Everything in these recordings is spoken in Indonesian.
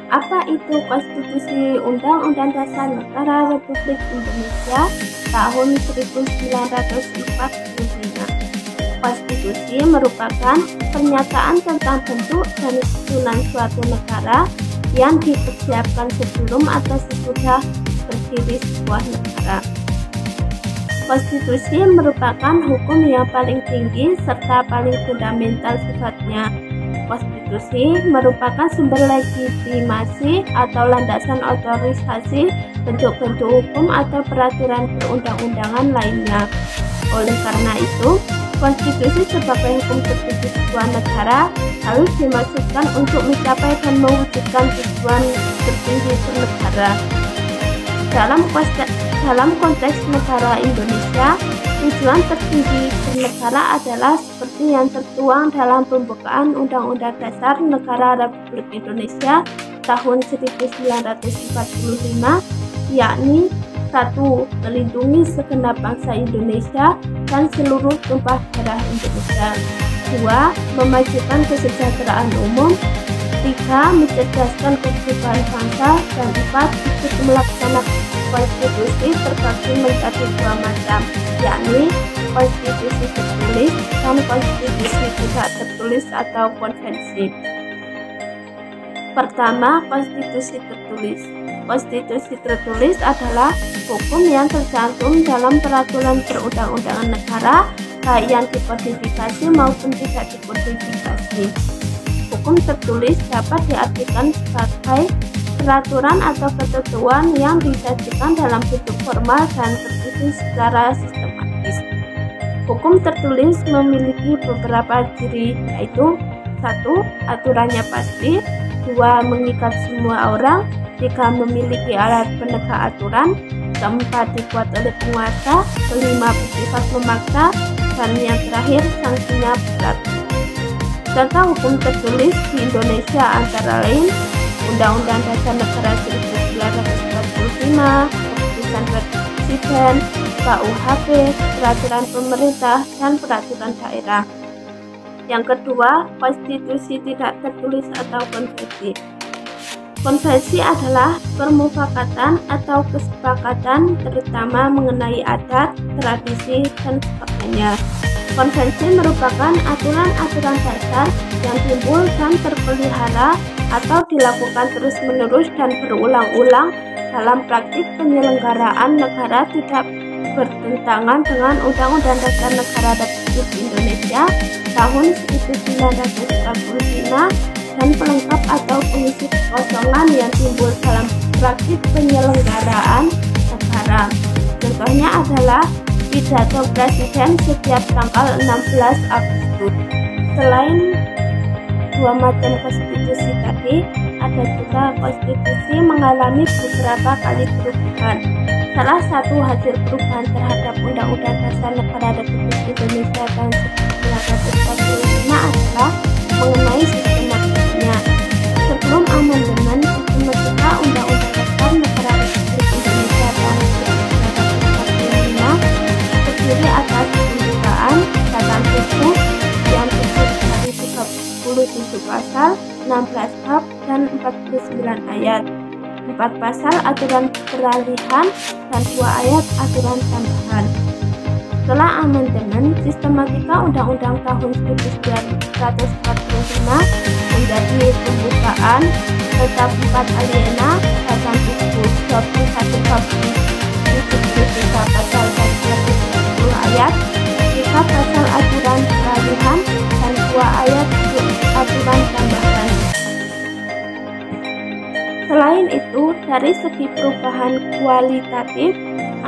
Apa itu Konstitusi Undang-Undang Dasar Negara Republik Indonesia tahun 1945? Konstitusi merupakan pernyataan tentang bentuk dan susunan suatu negara yang dipersiapkan sebelum atau sesudah berdiri sebuah negara. Konstitusi merupakan hukum yang paling tinggi serta paling fundamental sifatnya. Konstitusi merupakan sumber legitimasi atau landasan otorisasi bentuk-bentuk hukum atau peraturan perundang-undangan lainnya. Oleh karena itu, konstitusi sebagai hukum tertinggi sebuah negara harus dimaksudkan untuk mencapai dan mewujudkan tujuan tertinggi bernegara. Dalam konteks negara Indonesia, tujuan tertinggi bernegara adalah seperti yang tertuang dalam pembukaan Undang-Undang Dasar Negara Republik Indonesia tahun 1945, yakni 1. Melindungi segenap bangsa Indonesia dan seluruh tumpah darah Indonesia. 2. Memajukan kesejahteraan umum. 3. Mencerdaskan kehidupan bangsa. Dan 4. Ikut melaksanakan konstitusi terbagi menjadi dua macam, yakni konstitusi tertulis dan konstitusi tidak tertulis atau konvensi. Pertama, konstitusi tertulis. Konstitusi tertulis adalah hukum yang tercantum dalam peraturan perundang-undangan negara, baik yang dikodifikasi maupun tidak dikodifikasi. Hukum tertulis dapat diartikan sebagai peraturan atau ketentuan yang disajikan dalam bentuk formal dan tersusun secara sistematis. Hukum tertulis memiliki beberapa ciri, yaitu 1. Aturannya pasti. 2. Mengikat semua orang. 3. Memiliki alat penegak aturan. 4. Dibuat oleh penguasa. 5. Bersifat memaksa. Dan yang terakhir, sanksinya berat. Contoh hukum tertulis di Indonesia antara lain Undang-Undang Dasar Negara 1945, Keputusan Presiden, KUHP, Peraturan Pemerintah, dan Peraturan Daerah. Yang kedua, konstitusi tidak tertulis atau konvensi. Konvensi adalah permufakatan atau kesepakatan terutama mengenai adat, tradisi, dan sebagainya. Konvensi merupakan aturan-aturan dasar yang timbul dan terpelihara atau dilakukan terus-menerus dan berulang-ulang dalam praktik penyelenggaraan negara, tidak bertentangan dengan Undang-Undang Dasar Negara Republik Indonesia tahun 1945 dan pelengkap atau pengisi kekosongan yang timbul dalam praktik penyelenggaraan negara. Contohnya adalah pidato presiden setiap tanggal 16 Agustus. Selain dua macam konstitusi tadi, ada juga konstitusi mengalami beberapa kali perubahan. Salah satu hasil perubahan terhadap Undang-Undang Dasar Negara Republik Indonesia tahun 1945 adalah mengenai sistematikanya. Sebelum amandemen sistematika Undang-Undang Dasar Negara Republik Indonesia tahun 1945 terdiri atas pembukaan, catatan tubuh yang terdiri dari 37 pasal, 16 bab, dan 49 ayat, 4 pasal aturan peralihan, dan 2 ayat aturan tambahan. Setelah amandemen, sistematika Undang-Undang tahun 1945 menjadi pembukaan, tetap 4 alinea, catatan tubuh, 21 bab, 73 pasal dan 210 ayat, 3 pasal aturan peralihan, dan 2 ayat aturan tambahan. Selain itu, dari segi perubahan kualitatif,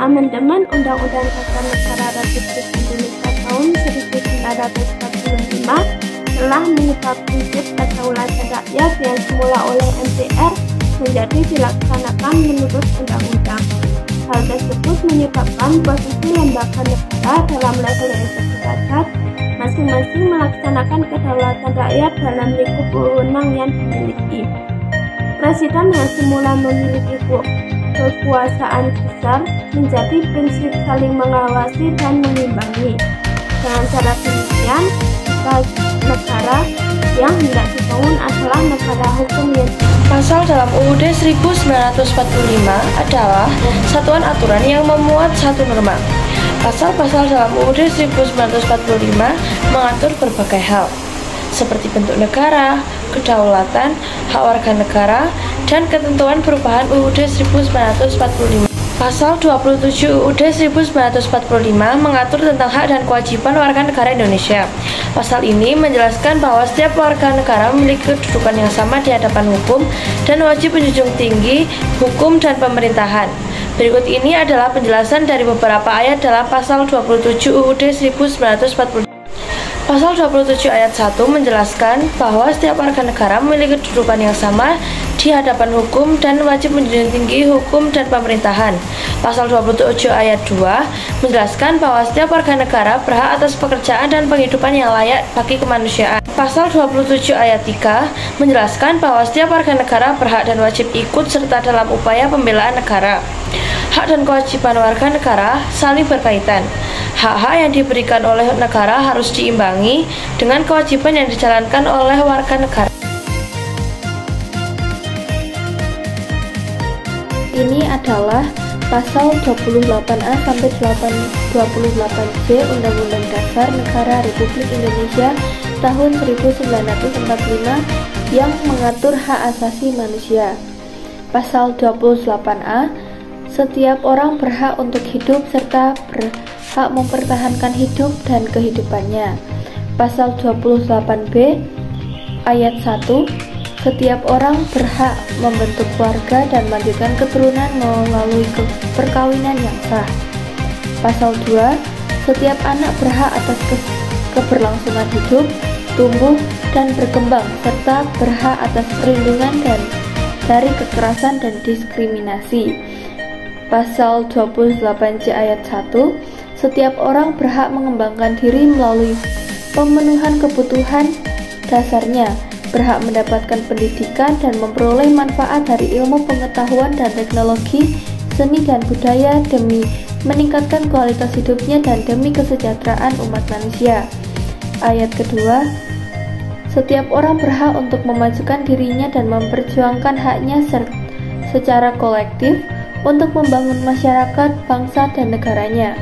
amandemen Undang-Undang Dasar Negara Republik Indonesia tahun 1945 telah mengubah prinsip kedaulatan rakyat yang semula oleh MPR menjadi dilaksanakan menurut undang-undang. Hal tersebut menyebabkan posisi lembaga negara dalam level yang sederajat masing-masing melaksanakan kedaulatan rakyat dalam lingkup wewenang yang dimiliki. Presiden yang semula memiliki kekuasaan besar menjadi prinsip saling mengawasi dan mengimbangi. Dengan cara demikian, negara yang hendak dibangun adalah negara hukum yang Pasal dalam UUD 1945 adalah satuan aturan yang memuat satu norma. Pasal-pasal dalam UUD 1945 mengatur berbagai hal, seperti bentuk negara, kedaulatan, hak warga negara, dan ketentuan perubahan UUD 1945. Pasal 27 UUD 1945 mengatur tentang hak dan kewajiban warga negara Indonesia. Pasal ini menjelaskan bahwa setiap warga negara memiliki kedudukan yang sama di hadapan hukum dan wajib menjunjung tinggi hukum dan pemerintahan. Berikut ini adalah penjelasan dari beberapa ayat dalam Pasal 27 UUD 1945. Pasal 27 ayat 1 menjelaskan bahwa setiap warga negara memiliki kedudukan yang sama di hadapan hukum dan wajib menjunjung tinggi hukum dan pemerintahan. Pasal 27 ayat 2 menjelaskan bahwa setiap warga negara berhak atas pekerjaan dan penghidupan yang layak bagi kemanusiaan. Pasal 27 ayat 3 menjelaskan bahwa setiap warga negara berhak dan wajib ikut serta dalam upaya pembelaan negara. Hak dan kewajiban warga negara saling berkaitan. Hak-hak yang diberikan oleh negara harus diimbangi dengan kewajiban yang dijalankan oleh warga negara. Ini adalah pasal 28A sampai 28C Undang-Undang Dasar Negara Republik Indonesia tahun 1945 yang mengatur hak asasi manusia. Pasal 28A, setiap orang berhak untuk hidup serta berhak mempertahankan hidup dan kehidupannya. Pasal 28B ayat 1, setiap orang berhak membentuk keluarga dan melanjutkan keturunan melalui perkawinan yang sah. Pasal 2, setiap anak berhak atas keberlangsungan hidup, tumbuh, dan berkembang, serta berhak atas perlindungan dari kekerasan dan diskriminasi. Pasal 28C ayat 1, setiap orang berhak mengembangkan diri melalui pemenuhan kebutuhan dasarnya, berhak mendapatkan pendidikan dan memperoleh manfaat dari ilmu pengetahuan dan teknologi, seni dan budaya demi meningkatkan kualitas hidupnya dan demi kesejahteraan umat manusia. Ayat kedua, setiap orang berhak untuk memajukan dirinya dan memperjuangkan haknya secara kolektif untuk membangun masyarakat, bangsa, dan negaranya.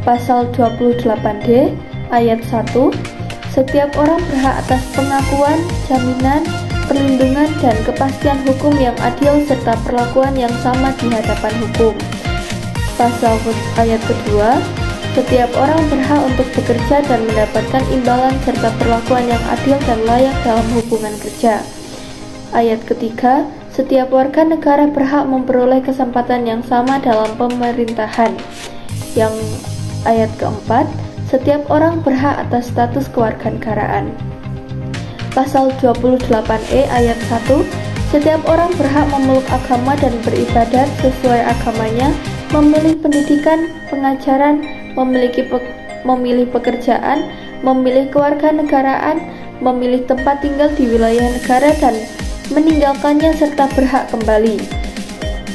Pasal 28D ayat 1, setiap orang berhak atas pengakuan, jaminan, perlindungan, dan kepastian hukum yang adil serta perlakuan yang sama di hadapan hukum. Pasal ayat kedua, setiap orang berhak untuk bekerja dan mendapatkan imbalan serta perlakuan yang adil dan layak dalam hubungan kerja. Ayat ketiga, setiap warga negara berhak memperoleh kesempatan yang sama dalam pemerintahan. Yang ayat keempat, setiap orang berhak atas status kewarganegaraan. Pasal 28E ayat 1, setiap orang berhak memeluk agama dan beribadat sesuai agamanya, memilih pendidikan, pengajaran, memilih pekerjaan, memilih kewarganegaraan, memilih tempat tinggal di wilayah negara dan meninggalkannya serta berhak kembali.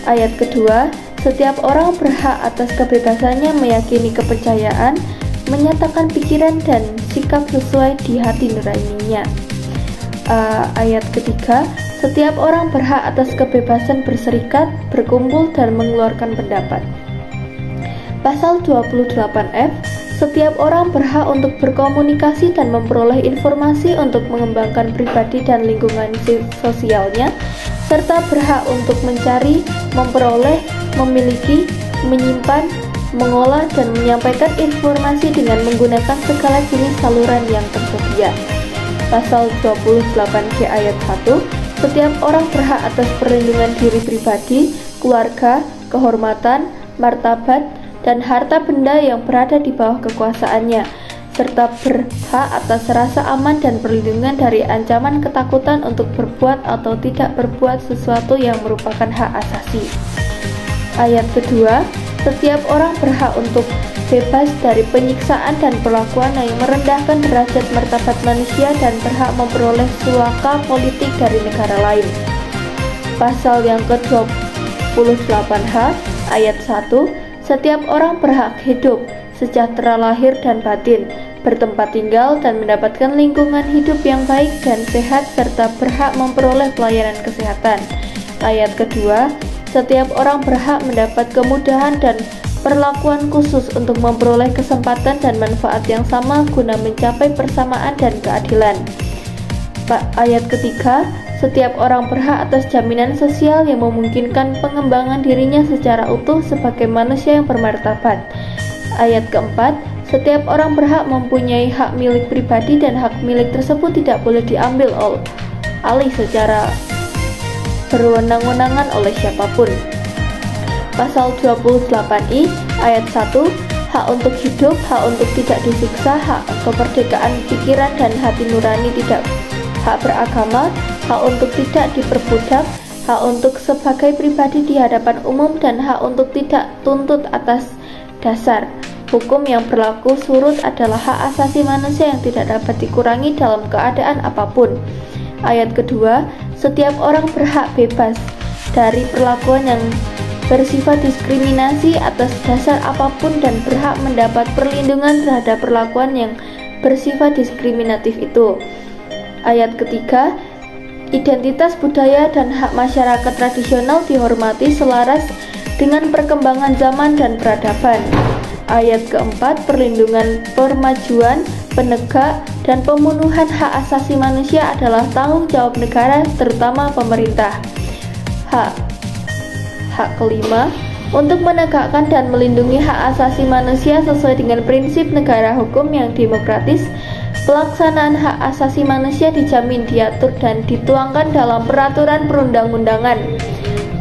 Ayat kedua, setiap orang berhak atas kebebasannya meyakini kepercayaan, menyatakan pikiran dan sikap sesuai di hati nuraninya. Ayat ketiga, setiap orang berhak atas kebebasan berserikat, berkumpul, dan mengeluarkan pendapat. Pasal 28F, setiap orang berhak untuk berkomunikasi dan memperoleh informasi untuk mengembangkan pribadi dan lingkungan sosialnya, serta berhak untuk mencari, memperoleh, memiliki, menyimpan, mengolah, dan menyampaikan informasi dengan menggunakan segala jenis saluran yang tersedia. Pasal 28G ayat 1, setiap orang berhak atas perlindungan diri pribadi, keluarga, kehormatan, martabat, dan harta benda yang berada di bawah kekuasaannya, serta berhak atas rasa aman dan perlindungan dari ancaman ketakutan untuk berbuat atau tidak berbuat sesuatu yang merupakan hak asasi. Ayat kedua, setiap orang berhak untuk bebas dari penyiksaan dan perlakuan yang merendahkan derajat martabat manusia dan berhak memperoleh suaka politik dari negara lain. Pasal yang ke-28H ayat 1, setiap orang berhak hidup, sejahtera lahir dan batin, bertempat tinggal dan mendapatkan lingkungan hidup yang baik dan sehat, serta berhak memperoleh pelayanan kesehatan. Ayat kedua, setiap orang berhak mendapat kemudahan dan perlakuan khusus untuk memperoleh kesempatan dan manfaat yang sama guna mencapai persamaan dan keadilan. Ayat ketiga, setiap orang berhak atas jaminan sosial yang memungkinkan pengembangan dirinya secara utuh sebagai manusia yang bermartabat. Ayat keempat, setiap orang berhak mempunyai hak milik pribadi dan hak milik tersebut tidak boleh diambil alih secara berwenang-wenangan oleh siapapun. Pasal 28I ayat 1, hak untuk hidup, hak untuk tidak disiksa, hak kemerdekaan pikiran dan hati nurani, hak beragama, hak untuk tidak diperbudak, hak untuk sebagai pribadi di hadapan umum, dan hak untuk tidak tuntut atas dasar hukum yang berlaku surut adalah hak asasi manusia yang tidak dapat dikurangi dalam keadaan apapun. Ayat kedua, setiap orang berhak bebas dari perlakuan yang bersifat diskriminasi atas dasar apapun dan berhak mendapat perlindungan terhadap perlakuan yang bersifat diskriminatif itu. Ayat ketiga, identitas budaya dan hak masyarakat tradisional dihormati selaras dengan perkembangan zaman dan peradaban. Ayat keempat, perlindungan, permajuan, penegak, dan pemenuhan hak asasi manusia adalah tanggung jawab negara, terutama pemerintah. Hak kelima, untuk menegakkan dan melindungi hak asasi manusia sesuai dengan prinsip negara hukum yang demokratis, pelaksanaan hak asasi manusia dijamin, diatur, dan dituangkan dalam peraturan perundang-undangan.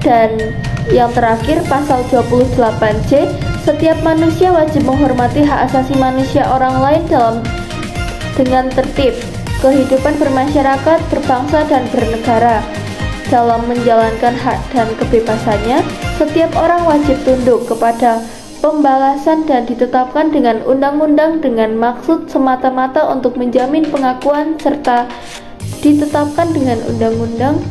Dan yang terakhir, pasal 28C, setiap manusia wajib menghormati hak asasi manusia orang lain dengan tertib, kehidupan bermasyarakat, berbangsa, dan bernegara. Dalam menjalankan hak dan kebebasannya, setiap orang wajib tunduk kepada pembalasan dan ditetapkan dengan undang-undang dengan maksud semata-mata untuk menjamin pengakuan serta ditetapkan dengan undang-undang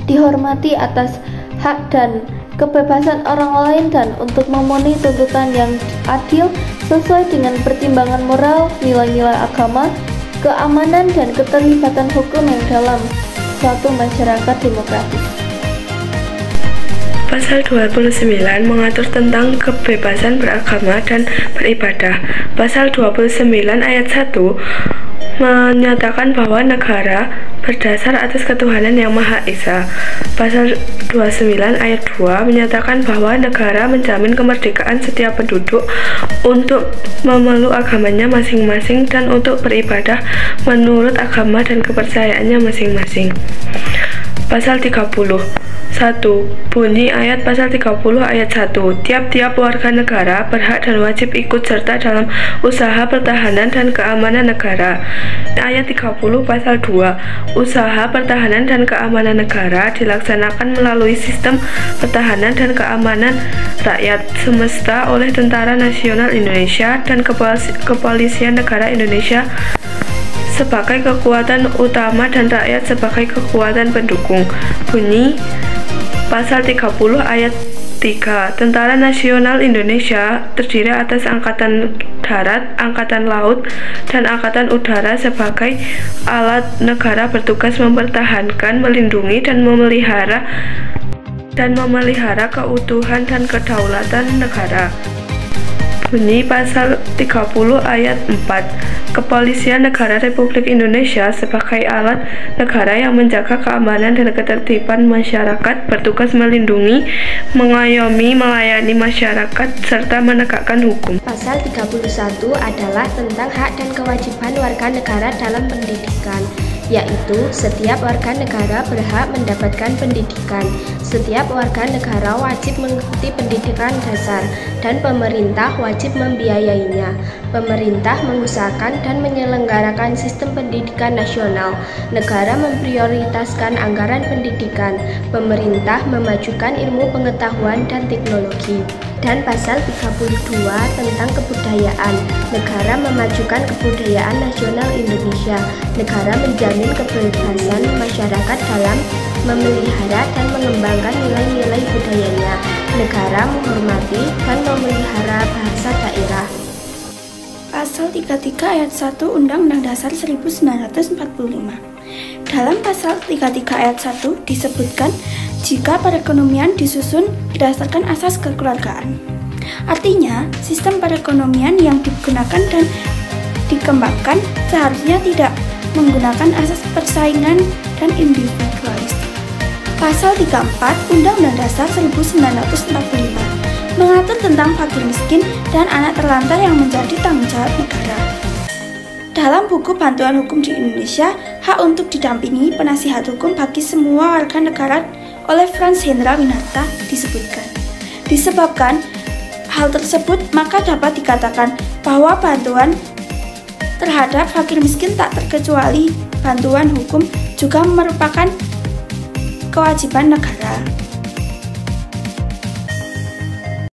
dihormati atas hak dan kebebasan orang lain dan untuk memenuhi tuntutan yang adil sesuai dengan pertimbangan moral, nilai-nilai agama, keamanan, dan keterlibatan hukum yang dalam suatu masyarakat demokratis. Pasal 29 mengatur tentang kebebasan beragama dan beribadah. Pasal 29 ayat 1 menyatakan bahwa negara berdasar atas ketuhanan yang Maha Esa. Pasal 29 ayat 2 menyatakan bahwa negara menjamin kemerdekaan setiap penduduk untuk memeluk agamanya masing-masing dan untuk beribadah menurut agama dan kepercayaannya masing-masing. Pasal 30 1. Bunyi ayat pasal 30 ayat 1. Tiap-tiap warga negara berhak dan wajib ikut serta dalam usaha pertahanan dan keamanan negara. Ayat 30 pasal 2. Usaha pertahanan dan keamanan negara dilaksanakan melalui sistem pertahanan dan keamanan rakyat semesta oleh Tentara Nasional Indonesia dan Kepolisian Negara Indonesia sebagai kekuatan utama dan rakyat sebagai kekuatan pendukung. Bunyi pasal 30 ayat 3. Tentara Nasional Indonesia terdiri atas Angkatan Darat, Angkatan Laut, dan Angkatan Udara sebagai alat negara bertugas mempertahankan, melindungi, dan memelihara keutuhan dan kedaulatan negara. Bunyi pasal 30 ayat 4. Kepolisian Negara Republik Indonesia sebagai alat negara yang menjaga keamanan dan ketertiban masyarakat, bertugas melindungi, mengayomi, melayani masyarakat, serta menegakkan hukum. Pasal 31 adalah tentang hak dan kewajiban warga negara dalam pendidikan, yaitu setiap warga negara berhak mendapatkan pendidikan. Setiap warga negara wajib mengikuti pendidikan dasar dan pemerintah wajib membiayainya. Pemerintah mengusahakan dan menyelenggarakan sistem pendidikan nasional. Negara memprioritaskan anggaran pendidikan. Pemerintah memajukan ilmu pengetahuan dan teknologi. Dan pasal 32 tentang kebudayaan. Negara memajukan kebudayaan nasional Indonesia. Negara menjamin kebebasan masyarakat dalam memelihara dan mengembangkan nilai-nilai budayanya. Negara menghormati dan memelihara bahasa daerah. Pasal 33 ayat 1 Undang-Undang Dasar 1945. Dalam pasal 33 ayat 1 disebutkan jika perekonomian disusun berdasarkan asas kekeluargaan. Artinya, sistem perekonomian yang digunakan dan dikembangkan seharusnya tidak menggunakan asas persaingan dan individualis. Pasal 34 Undang-Undang Dasar 1945 mengatur tentang fakir miskin dan anak terlantar yang menjadi tanggung jawab negara. Dalam buku Bantuan Hukum di Indonesia, Hak untuk Didampingi Penasihat Hukum bagi Semua Warga Negara oleh Frans Hendra Winata disebutkan. Disebabkan hal tersebut, maka dapat dikatakan bahwa bantuan terhadap fakir miskin tak terkecuali bantuan hukum juga merupakan kewajiban negara.